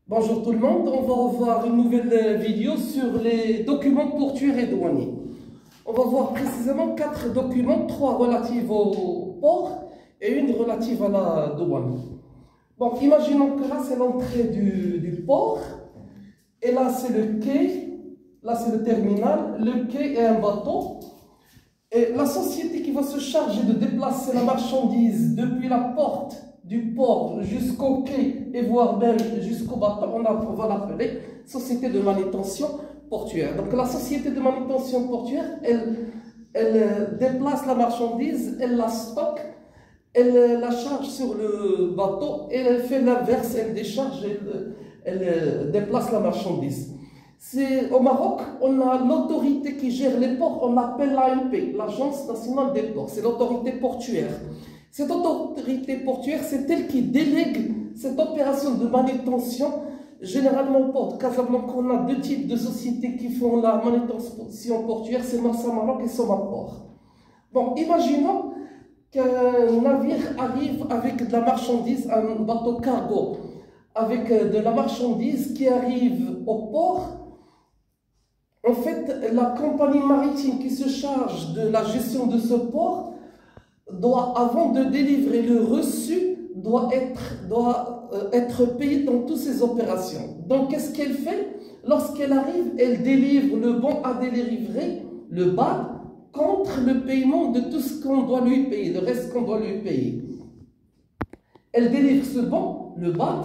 Bonjour tout le monde, on va voir une nouvelle vidéo sur les documents portuaires et douaniers. On va voir précisément 4 documents, 3 relatifs au port et une relative à la douane. Donc imaginons que là c'est l'entrée du port et là c'est le quai, là c'est le terminal, le quai et un bateau. Et la société qui va se charger de déplacer la marchandise depuis la porte du port jusqu'au quai et voire même jusqu'au bateau, on va l'appeler société de manutention portuaire. Donc la société de manutention portuaire, elle déplace la marchandise, elle la stocke, elle la charge sur le bateau et elle fait l'inverse, elle décharge, elle déplace la marchandise. Au Maroc, on a l'autorité qui gère les ports, on l'appelle l'ANP, l'Agence nationale des ports, c'est l'autorité portuaire. Cette autorité portuaire, c'est elle qui délègue cette opération de manutention. Généralement au port de Casablanca, on a 2 types de sociétés qui font la manutention portuaire, c'est Marsa Maroc et Somaport. Bon, imaginons qu'un navire arrive avec de la marchandise, un bateau cargo, avec de la marchandise qui arrive au port. En fait, la compagnie maritime qui se charge de la gestion de ce port doit, avant de délivrer le reçu, doit être payée dans toutes ses opérations. Donc, qu'est-ce qu'elle fait? Lorsqu'elle arrive, elle délivre le bon à délivrer, le BAD, contre le paiement de tout ce qu'on doit lui payer, le reste qu'on doit lui payer. Elle délivre ce bon, le BAD,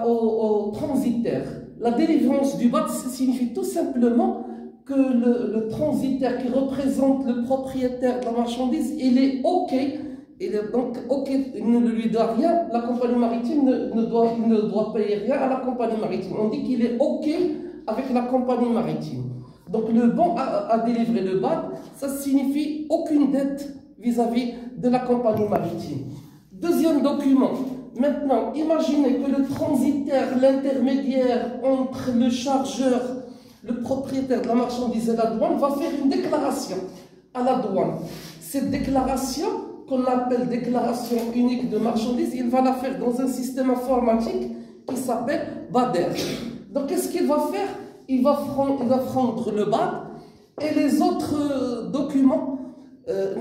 au transitaire. La délivrance du BAD signifie tout simplement que le transitaire qui représente le propriétaire de la marchandise, il est OK. Il est donc OK, il ne lui doit rien. La compagnie maritime ne doit payer rien à la compagnie maritime. On dit qu'il est OK avec la compagnie maritime. Donc le bon à délivrer le BAD, ça signifie aucune dette vis-à-vis de la compagnie maritime. Deuxième document. Maintenant, imaginez que le transitaire, l'intermédiaire entre le chargeur, le propriétaire de la marchandise et la douane, va faire une déclaration à la douane. Cette déclaration, qu'on appelle déclaration unique de marchandise, il va la faire dans un système informatique qui s'appelle BADER. Donc, qu'est-ce qu'il va faire? Il va prendre le BAD et les autres documents,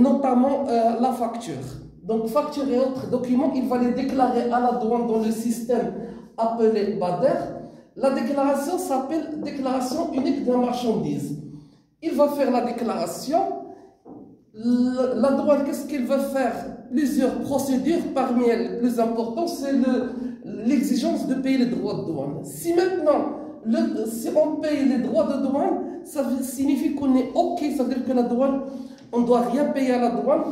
notamment la facture. Donc, facture et autres documents, il va les déclarer à la douane dans le système appelé BADER. La déclaration s'appelle déclaration unique de la marchandise. Il va faire la déclaration. La douane, qu'est-ce qu'il va faire? Plusieurs procédures, parmi elles, le plus important, c'est l'exigence de payer les droits de douane. Si maintenant, si on paye les droits de douane, ça signifie qu'on est OK, ça veut dire que la douane, on ne doit rien payer à la douane.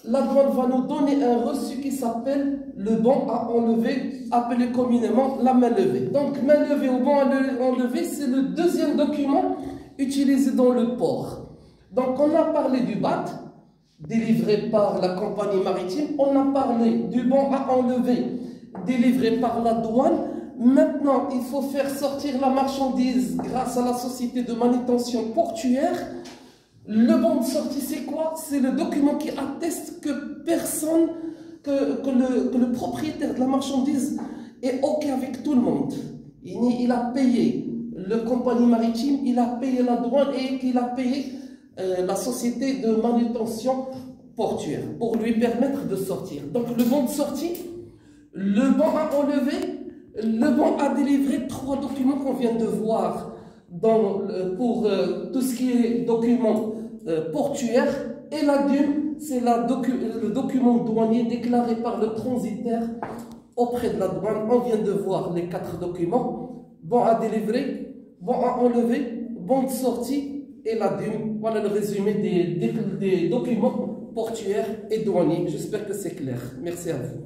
La douane va nous donner un reçu qui s'appelle le bon à enlever, appelé communément la main levée. Donc, main levée ou bon à enlever, c'est le deuxième document utilisé dans le port. Donc, on a parlé du BAD, délivré par la compagnie maritime. On a parlé du bon à enlever, délivré par la douane. Maintenant, il faut faire sortir la marchandise grâce à la société de manutention portuaire. Le bon de sortie, c'est quoi? C'est le document qui atteste que personne, que le propriétaire de la marchandise est OK avec tout le monde. Il a payé la compagnie maritime, il a payé la douane et qu'il a payé la société de manutention portuaire pour lui permettre de sortir. Donc le bon de sortie, le bon à enlever, le bon à délivrer, 3 documents qu'on vient de voir pour tout ce qui est document portuaire, et la DUM, c'est le document douanier déclaré par le transitaire auprès de la douane. On vient de voir les 4 documents, bon à délivrer, bon à enlever, bon de sortie et la DUM. Voilà le résumé des documents portuaires et douaniers. J'espère que c'est clair. Merci à vous.